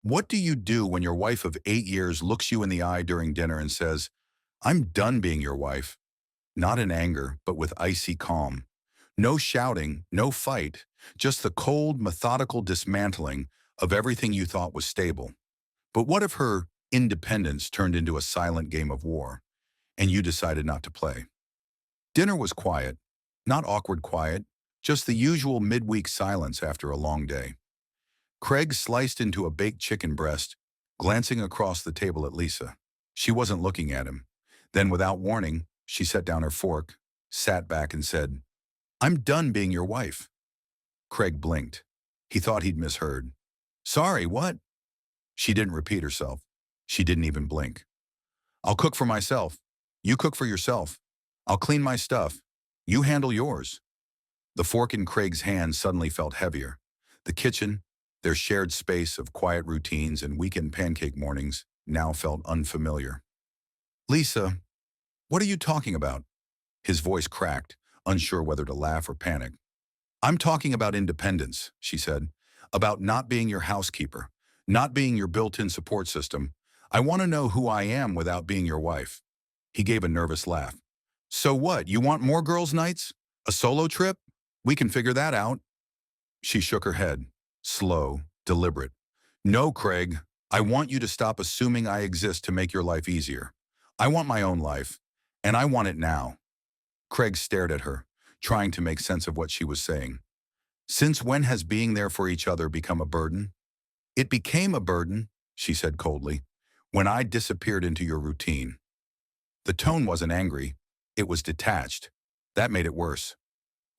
What do you do when your wife of 8 years looks you in the eye during dinner and says, "I'm done being your wife"? Not in anger, but with icy calm. No shouting, no fight, just the cold, methodical dismantling of everything you thought was stable. But what if her independence turned into a silent game of war, and you decided not to play? Dinner was quiet, not awkward quiet, just the usual midweek silence after a long day. Craig sliced into a baked chicken breast, glancing across the table at Lisa. She wasn't looking at him. Then, without warning, she set down her fork, sat back and said, "I'm done being your wife." Craig blinked. He thought he'd misheard. "Sorry, what?" She didn't repeat herself. She didn't even blink. "I'll cook for myself. You cook for yourself. I'll clean my stuff. You handle yours." The fork in Craig's hand suddenly felt heavier. The kitchen, their shared space of quiet routines and weekend pancake mornings, now felt unfamiliar. "Lisa, what are you talking about?" His voice cracked, unsure whether to laugh or panic. "I'm talking about independence," she said. "About not being your housekeeper, not being your built-in support system. I want to know who I am without being your wife." He gave a nervous laugh. "So what, you want more girls' nights? A solo trip? We can figure that out." She shook her head, slow, deliberate. "No, Craig, I want you to stop assuming I exist to make your life easier. I want my own life, and I want it now." Craig stared at her, trying to make sense of what she was saying. "Since when has being there for each other become a burden?" "It became a burden," she said coldly, "when I disappeared into your routine." The tone wasn't angry, it was detached. That made it worse.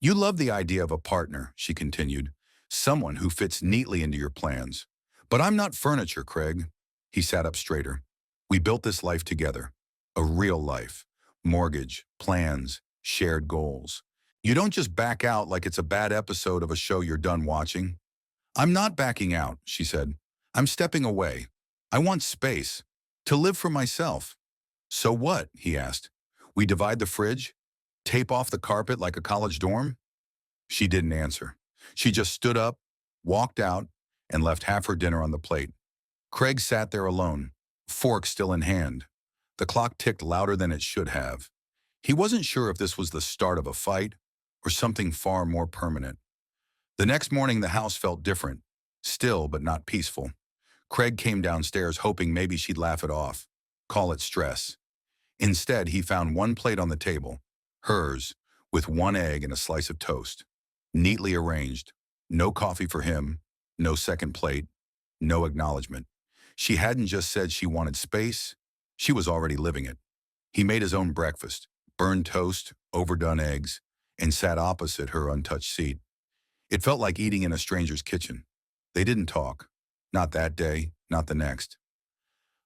"You love the idea of a partner," she continued, "someone who fits neatly into your plans. But I'm not furniture, Craig." He sat up straighter. "We built this life together. A real life. Mortgage, plans, shared goals. You don't just back out like it's a bad episode of a show you're done watching." "I'm not backing out," she said. "I'm stepping away. I want space. To live for myself." "So what?" he asked. "We divide the fridge? Tape off the carpet like a college dorm?" She didn't answer. She just stood up, walked out, and left half her dinner on the plate. Craig sat there alone, fork still in hand. The clock ticked louder than it should have. He wasn't sure if this was the start of a fight or something far more permanent. The next morning, the house felt different, still but not peaceful. Craig came downstairs hoping maybe she'd laugh it off, call it stress. Instead, he found one plate on the table, hers, with one egg and a slice of toast. Neatly arranged. No coffee for him, no second plate, no acknowledgement. She hadn't just said she wanted space, she was already living it. He made his own breakfast, burned toast, overdone eggs, and sat opposite her untouched seat. It felt like eating in a stranger's kitchen. They didn't talk. Not that day, not the next.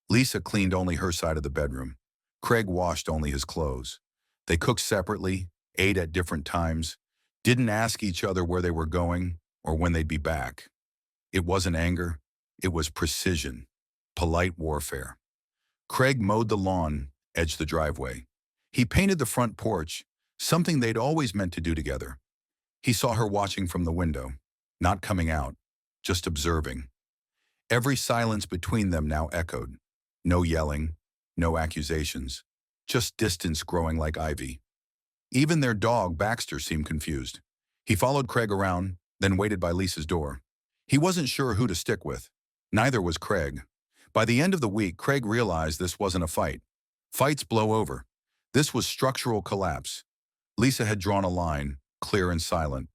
Lisa cleaned only her side of the bedroom. Craig washed only his clothes. They cooked separately, ate at different times, didn't ask each other where they were going or when they'd be back. It wasn't anger, it was precision, polite warfare. Craig mowed the lawn, edged the driveway. He painted the front porch, something they'd always meant to do together. He saw her watching from the window, not coming out, just observing. Every silence between them now echoed. No yelling, no accusations, just distance growing like ivy. Even their dog, Baxter, seemed confused. He followed Craig around, then waited by Lisa's door. He wasn't sure who to stick with. Neither was Craig. By the end of the week, Craig realized this wasn't a fight. Fights blow over. This was structural collapse. Lisa had drawn a line, clear and silent,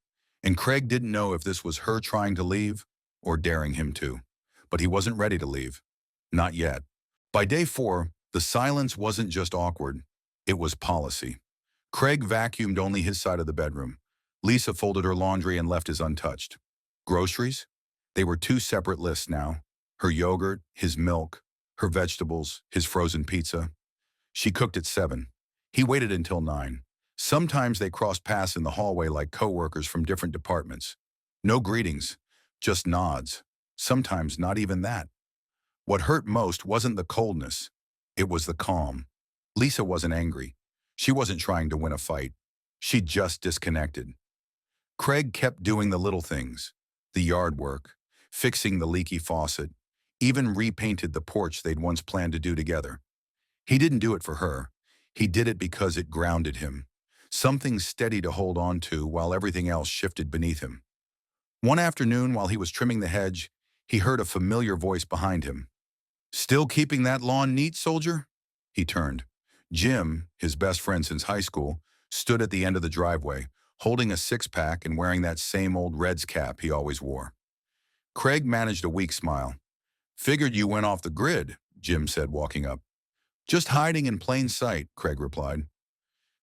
and Craig didn't know if this was her trying to leave or daring him to. But he wasn't ready to leave. Not yet. By day 4, the silence wasn't just awkward, it was policy. Craig vacuumed only his side of the bedroom. Lisa folded her laundry and left his untouched. Groceries? They were 2 separate lists now. Her yogurt, his milk, her vegetables, his frozen pizza. She cooked at 7. He waited until 9. Sometimes they crossed paths in the hallway like coworkers from different departments. No greetings, just nods. Sometimes not even that. What hurt most wasn't the coldness, it was the calm. Lisa wasn't angry. She wasn't trying to win a fight. She just disconnected. Craig kept doing the little things, the yard work, fixing the leaky faucet, even repainted the porch they'd once planned to do together. He didn't do it for her. He did it because it grounded him. Something steady to hold on to while everything else shifted beneath him. One afternoon, while he was trimming the hedge, he heard a familiar voice behind him. "Still keeping that lawn neat, soldier?" He turned. Jim, his best friend since high school, stood at the end of the driveway, holding a six-pack and wearing that same old Reds cap he always wore. Craig managed a weak smile. "Figured you went off the grid," Jim said, walking up. "Just hiding in plain sight," Craig replied.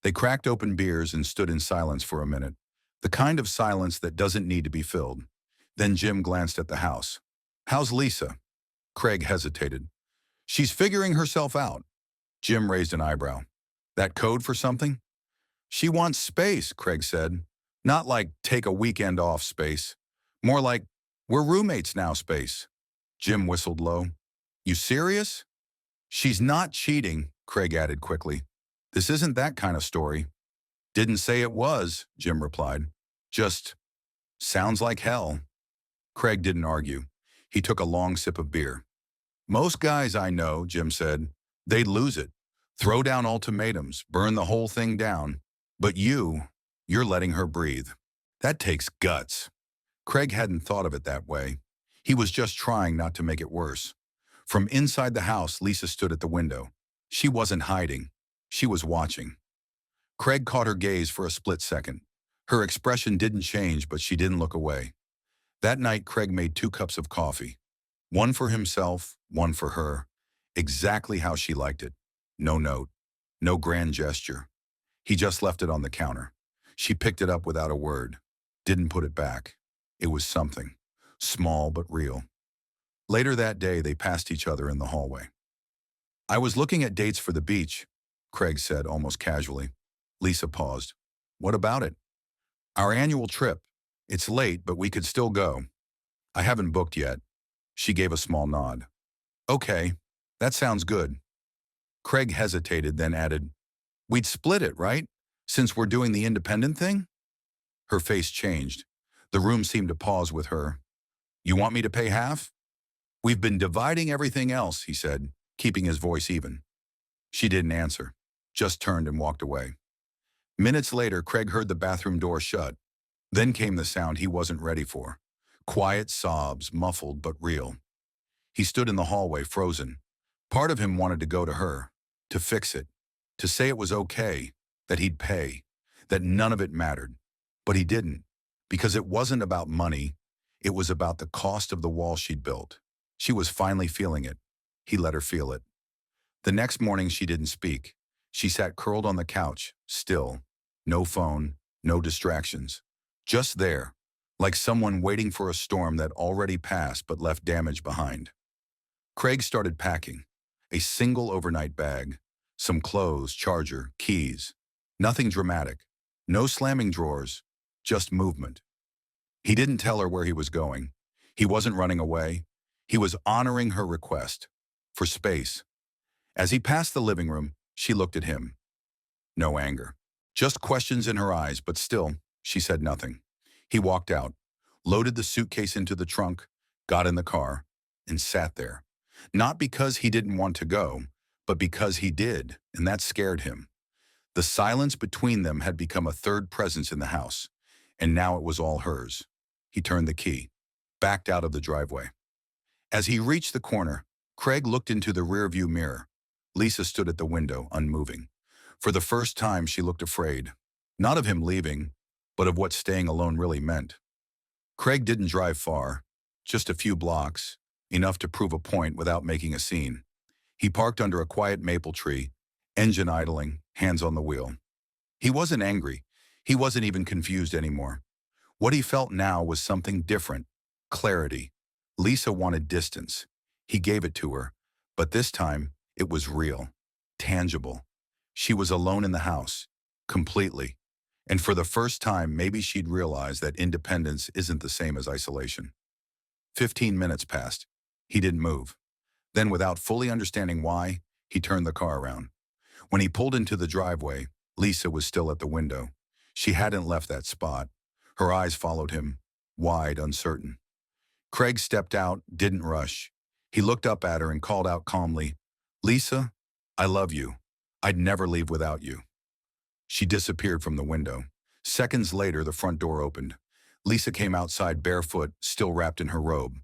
They cracked open beers and stood in silence for a minute, the kind of silence that doesn't need to be filled. Then Jim glanced at the house. "How's Lisa?" Craig hesitated. "She's figuring herself out." Jim raised an eyebrow. "That code for something?" "She wants space," Craig said. "Not like take a weekend off space. More like we're roommates now space." Jim whistled low. "You serious?" "She's not cheating," Craig added quickly. "This isn't that kind of story." "Didn't say it was," Jim replied. "Just sounds like hell." Craig didn't argue. He took a long sip of beer. "Most guys I know," Jim said, "they'd lose it. Throw down ultimatums, burn the whole thing down. But you're letting her breathe. That takes guts." Craig hadn't thought of it that way. He was just trying not to make it worse. From inside the house, Lisa stood at the window. She wasn't hiding. She was watching. Craig caught her gaze for a split second. Her expression didn't change, but she didn't look away. That night, Craig made 2 cups of coffee. One for himself, one for her. Exactly how she liked it. No note. No grand gesture. He just left it on the counter. She picked it up without a word. Didn't put it back. It was something. Small but real. Later that day, they passed each other in the hallway. "I was looking at dates for the beach," Craig said almost casually. Lisa paused. "What about it?" "Our annual trip. It's late, but we could still go." "I haven't booked yet." She gave a small nod. "Okay, that sounds good." Craig hesitated, then added, "We'd split it, right? Since we're doing the independent thing?" Her face changed. The room seemed to pause with her. "You want me to pay half?" "We've been dividing everything else," he said, keeping his voice even. She didn't answer, just turned and walked away. Minutes later, Craig heard the bathroom door shut. Then came the sound he wasn't ready for. Quiet sobs, muffled but real. He stood in the hallway, frozen. Part of him wanted to go to her, to fix it, to say it was okay, that he'd pay, that none of it mattered. But he didn't, because it wasn't about money. It was about the cost of the wall she'd built. She was finally feeling it. He let her feel it. The next morning, she didn't speak. She sat curled on the couch, still. No phone, no distractions. Just there, like someone waiting for a storm that already passed but left damage behind. Craig started packing. A single overnight bag. Some clothes, charger, keys. Nothing dramatic. No slamming drawers. Just movement. He didn't tell her where he was going. He wasn't running away. He was honoring her request. For space. As he passed the living room, she looked at him. No anger. Just questions in her eyes, but still, she said nothing. He walked out, loaded the suitcase into the trunk, got in the car, and sat there. Not because he didn't want to go, but because he did, and that scared him. The silence between them had become a third presence in the house, and now it was all hers. He turned the key, backed out of the driveway. As he reached the corner, Craig looked into the rearview mirror. Lisa stood at the window, unmoving. For the first time, she looked afraid. Not of him leaving, but of what staying alone really meant. Craig didn't drive far, just a few blocks, enough to prove a point without making a scene. He parked under a quiet maple tree, engine idling, hands on the wheel. He wasn't angry. He wasn't even confused anymore. What he felt now was something different. Clarity. Lisa wanted distance. He gave it to her, but this time it was real, tangible. She was alone in the house, completely. And for the first time, maybe she'd realized that independence isn't the same as isolation. 15 minutes passed. He didn't move. Then, without fully understanding why, he turned the car around. When he pulled into the driveway, Lisa was still at the window. She hadn't left that spot. Her eyes followed him, wide, uncertain. Craig stepped out, didn't rush. He looked up at her and called out calmly, "Lisa, I love you. I'd never leave without you." She disappeared from the window. Seconds later, the front door opened. Lisa came outside barefoot, still wrapped in her robe.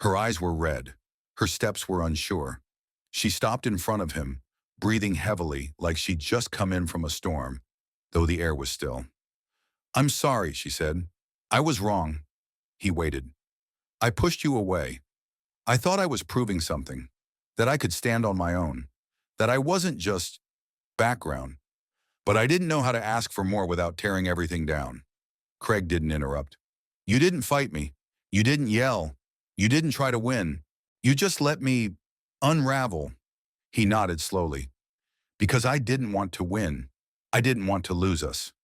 Her eyes were red. Her steps were unsure. She stopped in front of him, breathing heavily like she'd just come in from a storm, though the air was still. "I'm sorry," she said. "I was wrong." He waited. "I pushed you away. I thought I was proving something, that I could stand on my own, that I wasn't just background. But I didn't know how to ask for more without tearing everything down." Craig didn't interrupt. "You didn't fight me. You didn't yell. You didn't try to win. You just let me unravel." He nodded slowly. "Because I didn't want to win. I didn't want to lose us."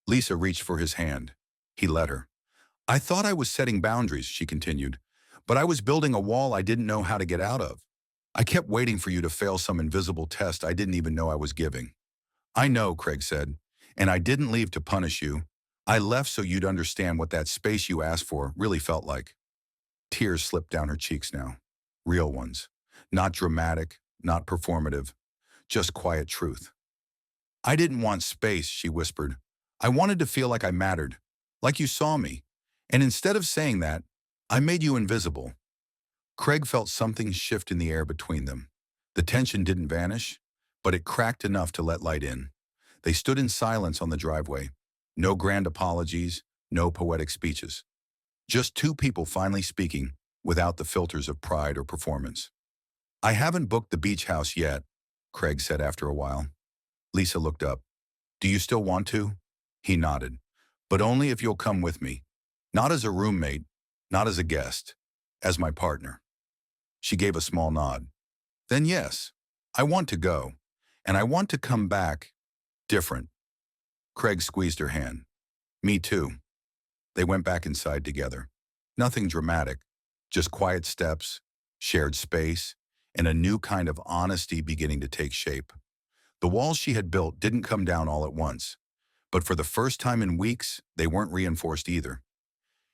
Lisa reached for his hand. He let her. "I thought I was setting boundaries," she continued, "but I was building a wall I didn't know how to get out of. I kept waiting for you to fail some invisible test I didn't even know I was giving." "I know," Craig said, "and I didn't leave to punish you. I left so you'd understand what that space you asked for really felt like." Tears slipped down her cheeks now. Real ones. Not dramatic, not performative, just quiet truth. "I didn't want space," she whispered. "I wanted to feel like I mattered, like you saw me. And instead of saying that, I made you invisible." Craig felt something shift in the air between them. The tension didn't vanish, but it cracked enough to let light in. They stood in silence on the driveway. No grand apologies, no poetic speeches. Just two people finally speaking without the filters of pride or performance. "I haven't booked the beach house yet," Craig said after a while. Lisa looked up. "Do you still want to?" He nodded. "But only if you'll come with me. Not as a roommate, not as a guest, as my partner." She gave a small nod. "Then yes, I want to go. And I want to come back different." Craig squeezed her hand. "Me too." They went back inside together. Nothing dramatic, just quiet steps, shared space, and a new kind of honesty beginning to take shape. The walls she had built didn't come down all at once, but for the first time in weeks, they weren't reinforced either.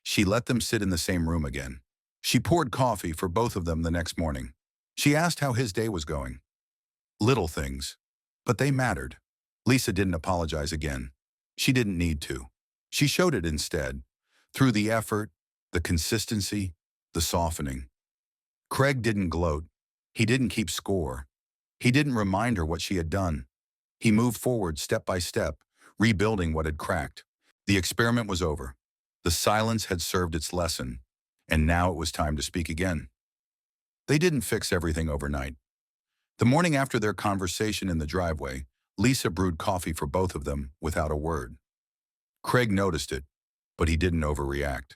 She let them sit in the same room again. She poured coffee for both of them the next morning. She asked how his day was going. Little things, but they mattered. Lisa didn't apologize again. She didn't need to. She showed it instead, through the effort, the consistency, the softening. Craig didn't gloat. He didn't keep score. He didn't remind her what she had done. He moved forward step by step, rebuilding what had cracked. The experiment was over. The silence had served its lesson, and now it was time to speak again. They didn't fix everything overnight. The morning after their conversation in the driveway, Lisa brewed coffee for both of them without a word. Craig noticed it, but he didn't overreact.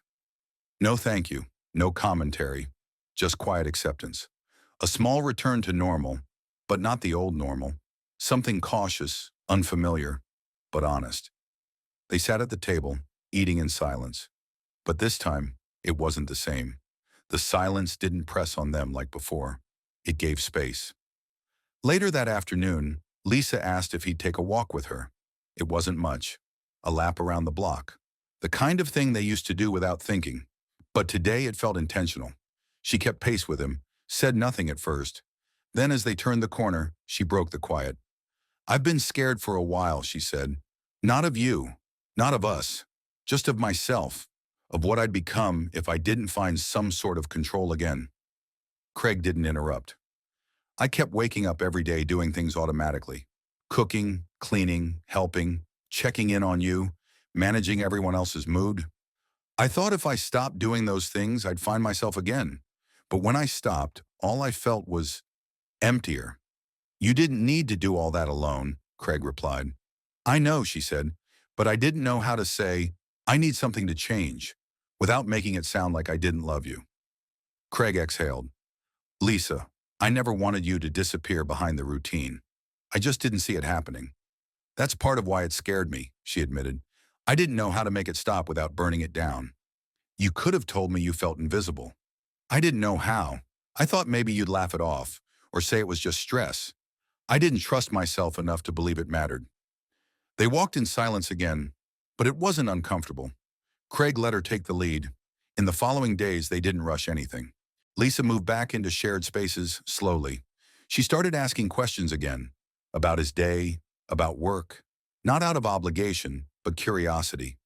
No thank you, no commentary, just quiet acceptance. A small return to normal, but not the old normal. Something cautious, unfamiliar, but honest. They sat at the table, eating in silence. But this time, it wasn't the same. The silence didn't press on them like before. It gave space. Later that afternoon, Lisa asked if he'd take a walk with her. It wasn't much. A lap around the block. The kind of thing they used to do without thinking. But today it felt intentional. She kept pace with him, said nothing at first. Then as they turned the corner, she broke the quiet. "I've been scared for a while," she said. "Not of you, not of us, just of myself, of what I'd become if I didn't find some sort of control again." Craig didn't interrupt. "I kept waking up every day doing things automatically. Cooking, cleaning, helping, checking in on you, managing everyone else's mood. I thought if I stopped doing those things, I'd find myself again. But when I stopped, all I felt was emptier." "You didn't need to do all that alone," Craig replied. "I know," she said, "but I didn't know how to say, I need something to change, without making it sound like I didn't love you." Craig exhaled. "Lisa, I never wanted you to disappear behind the routine. I just didn't see it happening. That's part of why it scared me," she admitted. "I didn't know how to make it stop without burning it down. You could have told me you felt invisible. I didn't know how. I thought maybe you'd laugh it off, or say it was just stress. I didn't trust myself enough to believe it mattered." They walked in silence again, but it wasn't uncomfortable. Craig let her take the lead. In the following days, they didn't rush anything. Lisa moved back into shared spaces slowly. She started asking questions again about his day, about work, not out of obligation, but curiosity.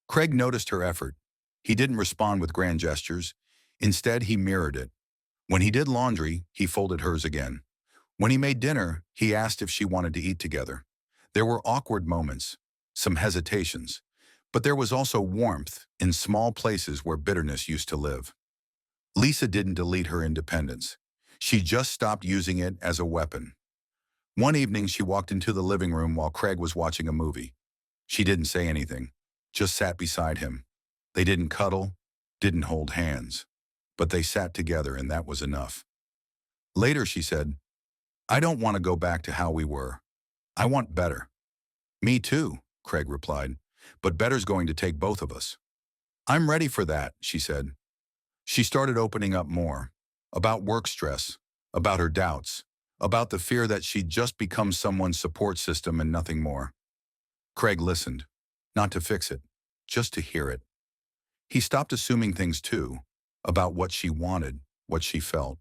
Craig noticed her effort. He didn't respond with grand gestures. Instead, he mirrored it. When he did laundry, he folded hers again. When he made dinner, he asked if she wanted to eat together. There were awkward moments, some hesitations, but there was also warmth in small places where bitterness used to live. Lisa didn't delete her independence. She just stopped using it as a weapon. One evening, she walked into the living room while Craig was watching a movie. She didn't say anything, just sat beside him. They didn't cuddle, didn't hold hands, but they sat together and that was enough. Later, she said, I don't want to go back to how we were. I want better. Me too, Craig replied, but better's going to take both of us. I'm ready for that, she said. She started opening up more, about work stress, about her doubts, about the fear that she'd just become someone's support system and nothing more. Craig listened, not to fix it, just to hear it. He stopped assuming things too, about what she wanted, what she felt.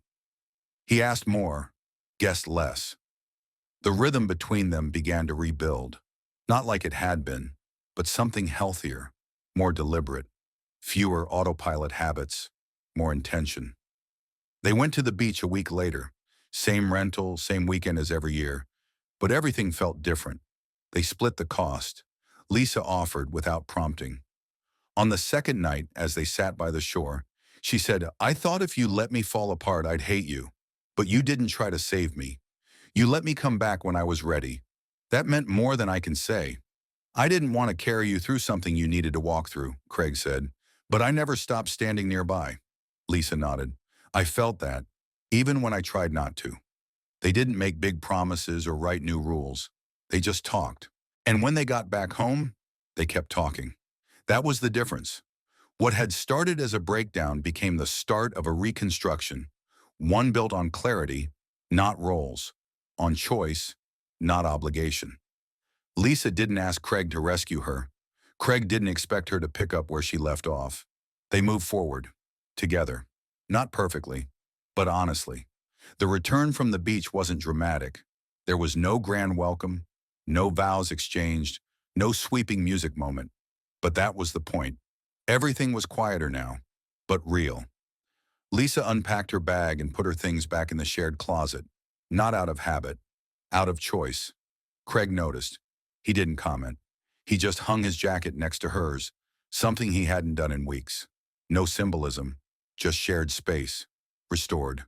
He asked more, guessed less. The rhythm between them began to rebuild, not like it had been, but something healthier, more deliberate, fewer autopilot habits, more intention. They went to the beach a week later, same rental, same weekend as every year, but everything felt different. They split the cost. Lisa offered without prompting. On the second night, as they sat by the shore, she said, I thought if you let me fall apart, I'd hate you. But you didn't try to save me. You let me come back when I was ready. That meant more than I can say. I didn't want to carry you through something you needed to walk through, Craig said. But I never stopped standing nearby. Lisa nodded. I felt that, even when I tried not to. They didn't make big promises or write new rules. They just talked. And when they got back home, they kept talking. That was the difference. What had started as a breakdown became the start of a reconstruction, one built on clarity, not roles, on choice, not obligation. Lisa didn't ask Craig to rescue her. Craig didn't expect her to pick up where she left off. They moved forward, together, not perfectly, but honestly. The return from the beach wasn't dramatic. There was no grand welcome, no vows exchanged, no sweeping music moment. But that was the point. Everything was quieter now, but real. Lisa unpacked her bag and put her things back in the shared closet, not out of habit, out of choice. Craig noticed. He didn't comment. He just hung his jacket next to hers, something he hadn't done in weeks. No symbolism, just shared space, restored.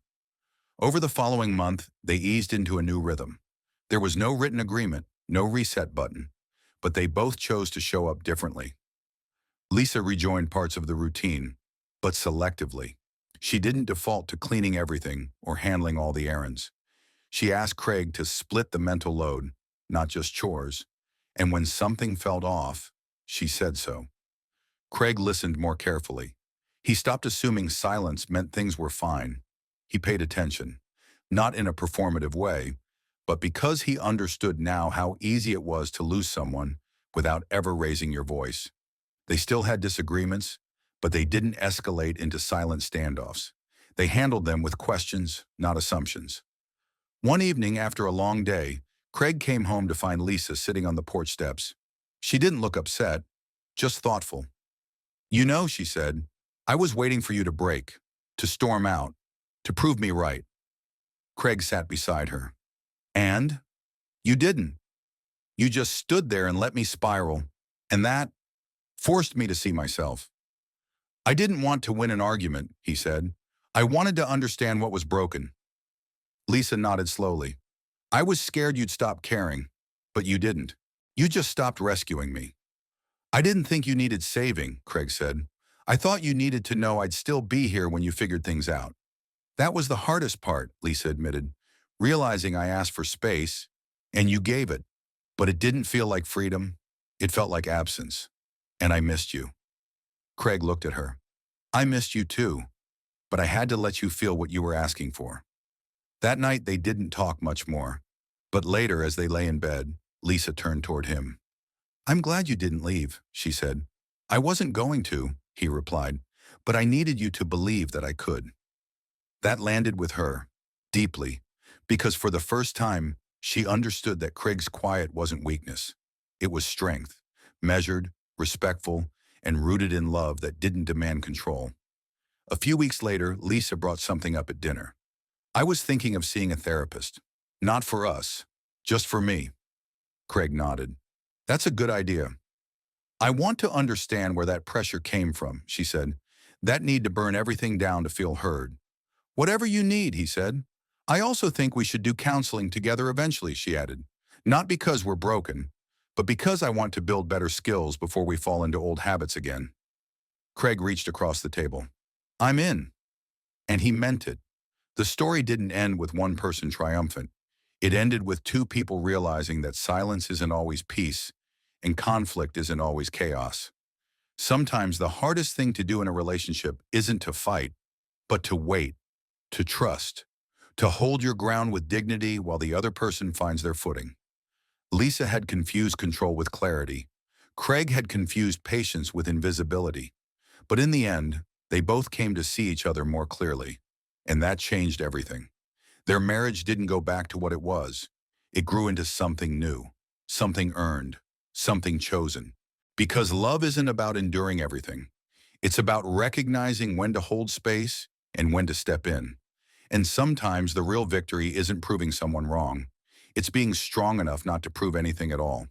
Over the following month, they eased into a new rhythm. There was no written agreement, no reset button, but they both chose to show up differently. Lisa rejoined parts of the routine, but selectively. She didn't default to cleaning everything or handling all the errands. She asked Craig to split the mental load, not just chores, and when something felt off, she said so. Craig listened more carefully. He stopped assuming silence meant things were fine. He paid attention, not in a performative way, but because he understood now how easy it was to lose someone without ever raising your voice. They still had disagreements, but they didn't escalate into silent standoffs. They handled them with questions, not assumptions. One evening after a long day, Craig came home to find Lisa sitting on the porch steps. She didn't look upset, just thoughtful. You know, she said, I was waiting for you to break, to storm out, to prove me right. Craig sat beside her. And? You didn't. You just stood there and let me spiral, and that forced me to see myself. I didn't want to win an argument, he said. I wanted to understand what was broken. Lisa nodded slowly. I was scared you'd stop caring, but you didn't. You just stopped rescuing me. I didn't think you needed saving, Craig said. I thought you needed to know I'd still be here when you figured things out. That was the hardest part, Lisa admitted, realizing I asked for space, and you gave it, but it didn't feel like freedom. It felt like absence, and I missed you. Craig looked at her. I missed you too, but I had to let you feel what you were asking for. That night they didn't talk much more, but later as they lay in bed, Lisa turned toward him. I'm glad you didn't leave, she said. I wasn't going to, he replied, but I needed you to believe that I could. That landed with her, deeply, because for the first time, she understood that Craig's quiet wasn't weakness. It was strength, measured, respectful, and rooted in love that didn't demand control. A few weeks later, Lisa brought something up at dinner. I was thinking of seeing a therapist. Not for us, just for me. Craig nodded. That's a good idea. I want to understand where that pressure came from, she said. That need to burn everything down to feel heard. Whatever you need, he said. I also think we should do counseling together eventually, she added. Not because we're broken, but because I want to build better skills before we fall into old habits again. Craig reached across the table. I'm in. And he meant it. The story didn't end with one person triumphant. It ended with two people realizing that silence isn't always peace, and conflict isn't always chaos. Sometimes the hardest thing to do in a relationship isn't to fight, but to wait, to trust, to hold your ground with dignity while the other person finds their footing. Lisa had confused control with clarity. Craig had confused patience with invisibility. But in the end, they both came to see each other more clearly. And that changed everything. Their marriage didn't go back to what it was. It grew into something new, something earned, something chosen. Because love isn't about enduring everything. It's about recognizing when to hold space and when to step in. And sometimes the real victory isn't proving someone wrong. It's being strong enough not to prove anything at all.